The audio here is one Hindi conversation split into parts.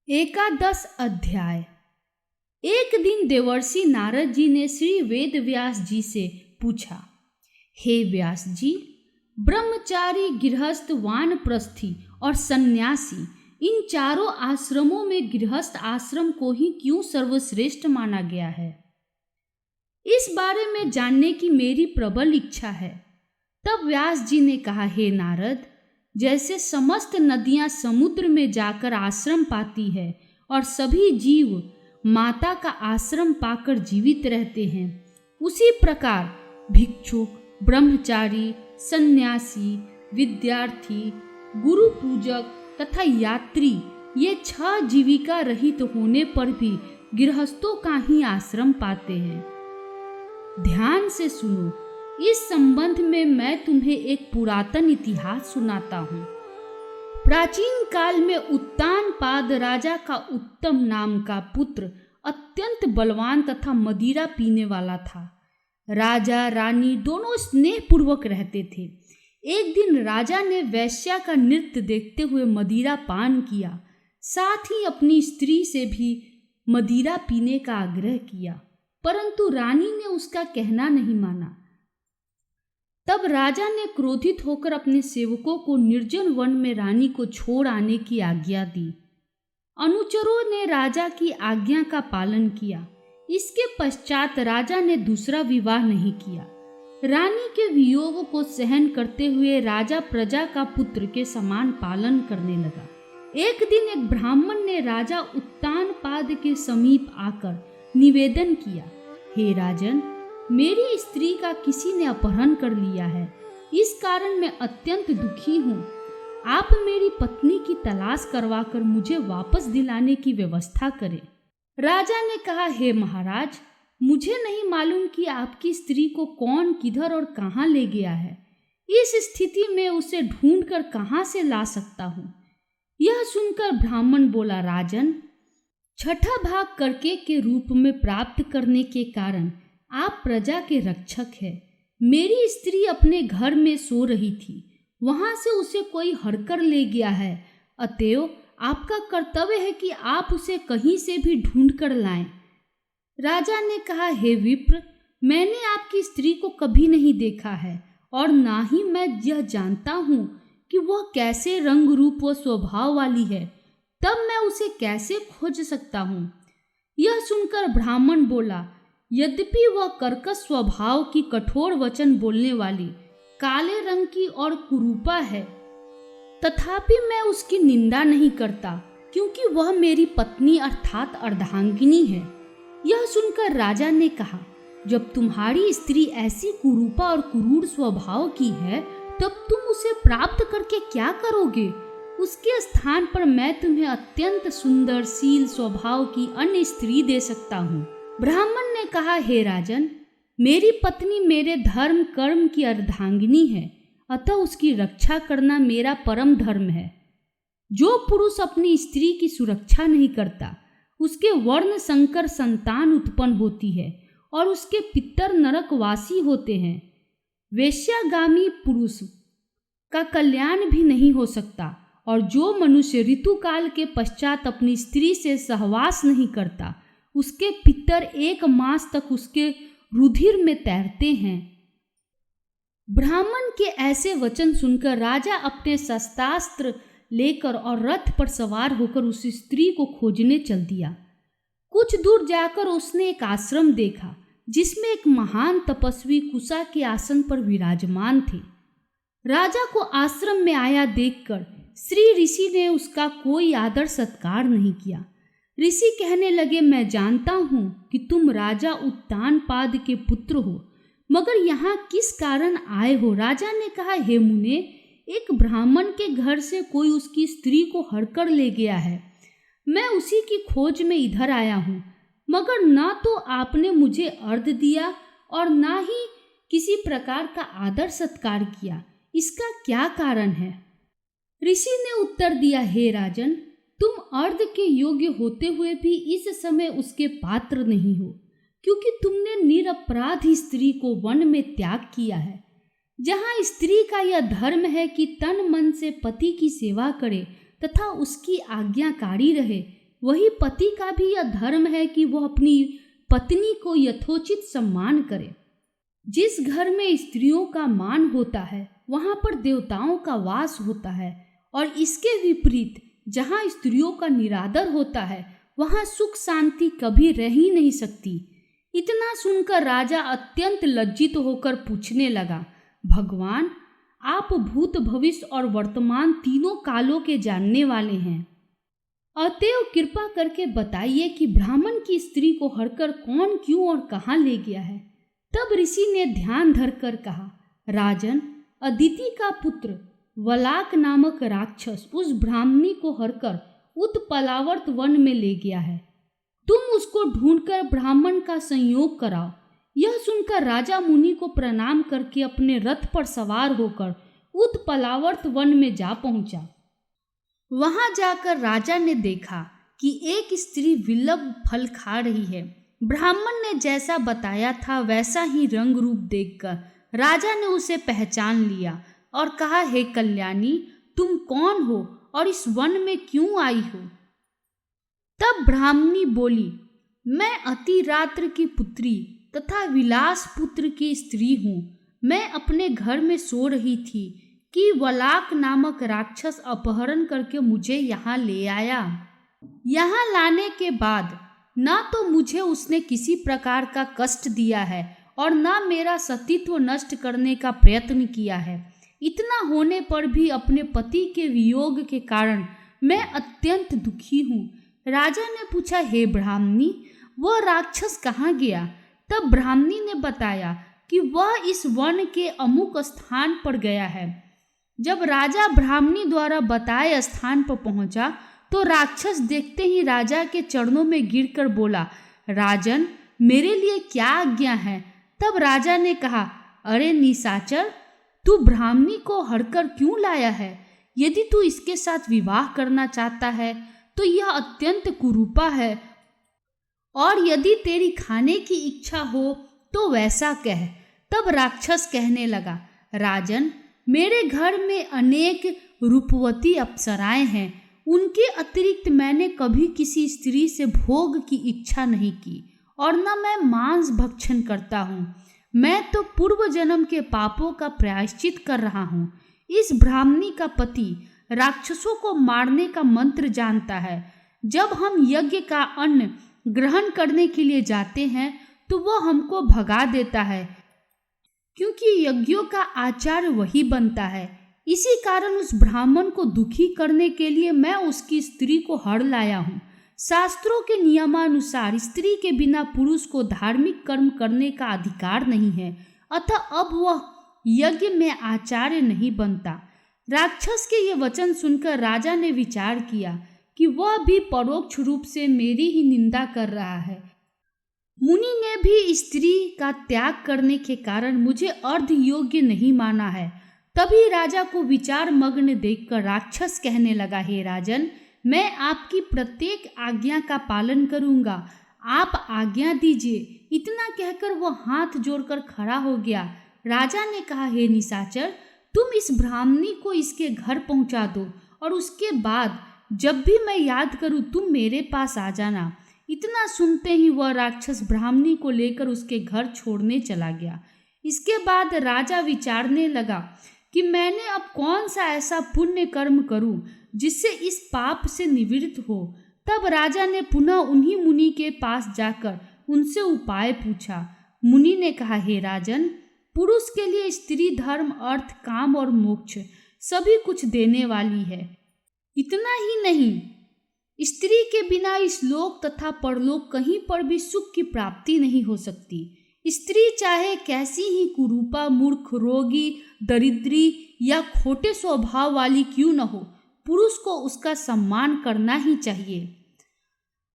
एकादश अध्याय। एक दिन देवर्षि नारद जी ने श्री वेद व्यास जी से पूछा, हे व्यास जी, ब्रह्मचारी, गृहस्थ, वानप्रस्थी और सन्यासी, इन चारों आश्रमों में गृहस्थ आश्रम को ही क्यों सर्वश्रेष्ठ माना गया है? इस बारे में जानने की मेरी प्रबल इच्छा है। तब व्यास जी ने कहा, हे नारद, जैसे समस्त नदियां समुद्र में जाकर आश्रम पाती है और सभी जीव माता का आश्रम पाकर जीवित रहते हैं, उसी प्रकार भिक्षुक, ब्रह्मचारी, सन्यासी, विद्यार्थी, गुरु पूजक तथा यात्री, ये 6 जीविका रहित होने पर भी गृहस्थों का ही आश्रम पाते हैं। ध्यान से सुनो, इस संबंध में मैं तुम्हें एक पुरातन इतिहास सुनाता हूँ। प्राचीन काल में उत्तानपाद राजा का उत्तम नाम का पुत्र अत्यंत बलवान तथा मदिरा पीने वाला था। राजा रानी दोनों स्नेहपूर्वक रहते थे। एक दिन राजा ने वेश्या का नृत्य देखते हुए मदिरा पान किया, साथ ही अपनी स्त्री से भी मदिरा पीने का आग्रह किया, परंतु रानी ने उसका कहना नहीं माना। तब राजा ने क्रोधित होकर अपने सेवकों को निर्जन वन में रानी को छोड़ आने की आज्ञा दी। अनुचरों ने राजा की आज्ञा का पालन किया। इसके पश्चात राजा ने दूसरा विवाह नहीं किया। रानी के वियोग को सहन करते हुए राजा प्रजा का पुत्र के समान पालन करने लगा। एक दिन एक ब्राह्मण ने राजा उत्तानपाद के समीप आकर निवेदन किया, हे राजन, मेरी स्त्री का किसी ने अपहरण कर लिया है। इस कारण मैं अत्यंत दुखी हूँ। आप मेरी पत्नी की तलाश करवाकर मुझे वापस दिलाने की व्यवस्था करें। राजा ने कहा, हे महाराज, मुझे नहीं मालूम कि आपकी स्त्री को कौन, किधर और कहाँ ले गया है। इस स्थिति में उसे ढूंढकर कहाँ से ला सकता हूँ? यह सुनकर ब्राह्मण बोला, राजन, 6ठा भाग करके के रूप में प्राप्त करने के कारण आप प्रजा के रक्षक हैं। मेरी स्त्री अपने घर में सो रही थी, वहां से उसे कोई हड़कर ले गया है। अतएव आपका कर्तव्य है कि आप उसे कहीं से भी ढूंढ कर लाएं। राजा ने कहा, हे विप्र, मैंने आपकी स्त्री को कभी नहीं देखा है और ना ही मैं यह जानता हूँ कि वह कैसे रंग रूप व स्वभाव वाली है, तब मैं उसे कैसे खोज सकता हूँ? यह सुनकर ब्राह्मण बोला, यद्यपि वह कर्कश स्वभाव की, कठोर वचन बोलने वाली, काले रंग की और कुरूपा है, तथापि मैं उसकी निंदा नहीं करता, क्योंकि वह मेरी पत्नी अर्थात अर्धांगिनी है। यह सुनकर राजा ने कहा, जब तुम्हारी स्त्री ऐसी कुरूपा और क्रूर स्वभाव की है, तब तुम उसे प्राप्त करके क्या करोगे? उसके स्थान पर मैं तुम्हें अत्यंत सुंदर, शील स्वभाव की अन्य स्त्री दे सकता हूँ। ब्राह्मण ने कहा, हे राजन, मेरी पत्नी मेरे धर्म कर्म की अर्धांगिनी है, अतः उसकी रक्षा करना मेरा परम धर्म है। जो पुरुष अपनी स्त्री की सुरक्षा नहीं करता, उसके वर्ण संकर संतान उत्पन्न होती है और उसके पितर नरकवासी होते हैं। वेश्यागामी पुरुष का कल्याण भी नहीं हो सकता, और जो मनुष्य ऋतुकाल के पश्चात अपनी स्त्री से सहवास नहीं करता, उसके पितर 1 मास तक उसके रुधिर में तैरते हैं। ब्राह्मण के ऐसे वचन सुनकर राजा अपने शस्त्रास्त्र लेकर और रथ पर सवार होकर उस स्त्री को खोजने चल दिया। कुछ दूर जाकर उसने एक आश्रम देखा, जिसमें एक महान तपस्वी कुशा के आसन पर विराजमान थे। राजा को आश्रम में आया देखकर श्री ऋषि ने उसका कोई आदर सत्कार नहीं किया। ऋषि कहने लगे, मैं जानता हूँ कि तुम राजा उत्तानपाद के पुत्र हो, मगर यहाँ किस कारण आए हो? राजा ने कहा, हे मुने, एक ब्राह्मण के घर से कोई उसकी स्त्री को हड़कर ले गया है। मैं उसी की खोज में इधर आया हूँ, मगर ना तो आपने मुझे अर्घ्य दिया और ना ही किसी प्रकार का आदर सत्कार किया। इसका क्या कारण है? ऋषि ने उत्तर दिया, हे राजन, तुम अर्घ्य के योग्य होते हुए भी इस समय उसके पात्र नहीं हो, क्योंकि तुमने निरपराध स्त्री को वन में त्याग किया है, जहाँ स्त्री का यह धर्म है कि तन मन से पति की सेवा करे तथा उसकी आज्ञाकारी रहे, वही पति का भी यह धर्म है कि वह अपनी पत्नी को यथोचित सम्मान करे। जिस घर में स्त्रियों का मान होता है वहां पर देवताओं का वास होता है, और इसके विपरीत जहां स्त्रियों का निरादर होता है वहां सुख शांति कभी रह ही नहीं सकती। इतना सुनकर राजा अत्यंत लज्जित होकर पूछने लगा, भगवान, आप भूत भविष्य और वर्तमान तीनों कालों के जानने वाले हैं, अतएव कृपा करके बताइए कि ब्राह्मण की स्त्री को हरकर कौन, क्यों और कहाँ ले गया है। तब ऋषि ने ध्यान धरकर कहा, राजन, अदिति का पुत्र वलाक नामक राक्षस उस ब्राह्मणी को हरकर उत्पलावर्त वन में ले गया है। तुम उसको ढूंढकर ब्राह्मण का संयोग कराओ। यह सुनकर राजा मुनि को प्रणाम करके अपने रथ पर सवार होकर उत्पलावर्त वन में जा पहुंचा। वहां जाकर राजा ने देखा कि एक स्त्री विलंब फल खा रही है। ब्राह्मण ने जैसा बताया था वैसा ही रंग रूप देखकर राजा ने उसे पहचान लिया और कहा, हे कल्याणी, तुम कौन हो और इस वन में क्यों आई हो? तब ब्राह्मणी बोली, मैं अतिरात्र की पुत्री तथा विलास पुत्र की स्त्री हूँ। मैं अपने घर में सो रही थी कि वलाक नामक राक्षस अपहरण करके मुझे यहाँ ले आया। यहाँ लाने के बाद ना तो मुझे उसने किसी प्रकार का कष्ट दिया है और ना मेरा सतीत्व नष्ट करने का प्रयत्न किया है। इतना होने पर भी अपने पति के वियोग के कारण मैं अत्यंत दुखी हूँ। राजा ने पूछा, हे ब्राह्मणी, वह राक्षस कहाँ गया? तब ब्राह्मणी ने बताया कि वह इस वन के अमुक स्थान पर गया है। जब राजा ब्राह्मणी द्वारा बताए स्थान पर पहुंचा तो राक्षस देखते ही राजा के चरणों में गिरकर बोला, राजन, मेरे लिए क्या आज्ञा है? तब राजा ने कहा, अरे निशाचर, तू ब्राह्मणी को हरकर क्यों लाया है? यदि तू इसके साथ विवाह करना चाहता है तो यह अत्यंत कुरूपा है, और यदि तेरी खाने की इच्छा हो तो वैसा कह। तब राक्षस कहने लगा, राजन, मेरे घर में अनेक रूपवती अप्सराएं हैं। उनके अतिरिक्त मैंने कभी किसी स्त्री से भोग की इच्छा नहीं की और न मैं मांस भक्षण करता हूँ। मैं तो पूर्व जन्म के पापों का प्रायश्चित कर रहा हूँ। इस ब्राह्मणी का पति राक्षसों को मारने का मंत्र जानता है। जब हम यज्ञ का अन्न ग्रहण करने के लिए जाते हैं तो वह हमको भगा देता है, क्योंकि यज्ञों का आचार्य वही बनता है। इसी कारण उस ब्राह्मण को दुखी करने के लिए मैं उसकी स्त्री को हर लाया हूँ। शास्त्रों के नियमानुसार स्त्री के बिना पुरुष को धार्मिक कर्म करने का अधिकार नहीं है, अतः अब वह यज्ञ में आचार्य नहीं बनता। राक्षस के ये वचन सुनकर राजा ने विचार किया कि वह भी परोक्ष रूप से मेरी ही निंदा कर रहा है। मुनि ने भी स्त्री का त्याग करने के कारण मुझे अर्ध योग्य नहीं माना है। तभी राजा को विचार मग्न देखकर राक्षस कहने लगा, हे राजन, मैं आपकी प्रत्येक आज्ञा का पालन करूंगा, आप आज्ञा दीजिए। इतना कहकर वह हाथ जोड़कर खड़ा हो गया। राजा ने कहा, हे निशाचर, तुम इस ब्राह्मणी को इसके घर पहुंचा दो और उसके बाद जब भी मैं याद करूं तुम मेरे पास आ जाना। इतना सुनते ही वह राक्षस ब्राह्मणी को लेकर उसके घर छोड़ने चला गया। इसके बाद राजा विचारने लगा कि मैंने अब कौन सा ऐसा पुण्य कर्म करूं जिससे इस पाप से निवृत्त हो। तब राजा ने पुनः उन्हीं मुनि के पास जाकर उनसे उपाय पूछा। मुनि ने कहा, हे राजन, पुरुष के लिए स्त्री धर्म, अर्थ, काम और मोक्ष सभी कुछ देने वाली है। इतना ही नहीं, स्त्री के बिना इस लोक तथा परलोक कहीं पर भी सुख की प्राप्ति नहीं हो सकती। स्त्री चाहे कैसी ही कुरूपा, मूर्ख, रोगी, दरिद्री या खोटे स्वभाव वाली क्यों न हो, पुरुष को उसका सम्मान करना ही चाहिए।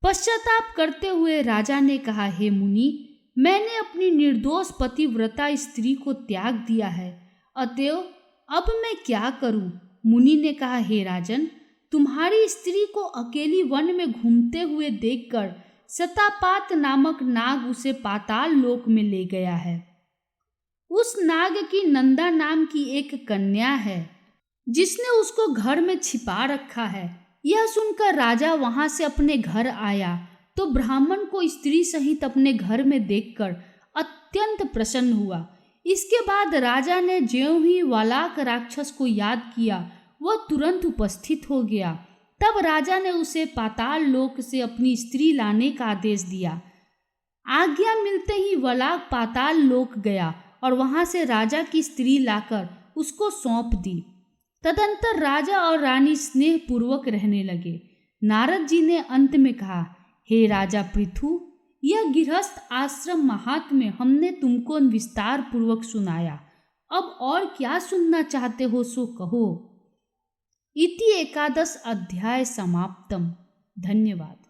पश्चाताप करते हुए राजा ने कहा, हे मुनि, मैंने अपनी निर्दोष पतिव्रता स्त्री को त्याग दिया है, अतएव अब मैं क्या करूं? मुनि ने कहा, हे राजन, तुम्हारी स्त्री को अकेली वन में घूमते हुए देखकर सतापात नामक नाग उसे पाताल लोक में ले गया है। उस नाग की नंदा नाम की एक कन्या है जिसने उसको घर में छिपा रखा है। यह सुनकर राजा वहां से अपने घर आया तो ब्राह्मण को स्त्री सहित अपने घर में देखकर अत्यंत प्रसन्न हुआ। इसके बाद राजा ने ज्यों ही वालाक राक्षस को याद किया, वह तुरंत उपस्थित हो गया। तब राजा ने उसे पाताल लोक से अपनी स्त्री लाने का आदेश दिया। आज्ञा मिलते ही वालाक पाताल लोक गया और वहां से राजा की स्त्री लाकर उसको सौंप दी। तदंतर राजा और रानी स्नेह पूर्वक रहने लगे। नारद जी ने अंत में कहा, हे राजा पृथु, यह गृहस्थ आश्रम महात्म्य हमने तुमको विस्तार पूर्वक सुनाया। अब और क्या सुनना चाहते हो सो कहो। इति 11 अध्याय समाप्तम। धन्यवाद।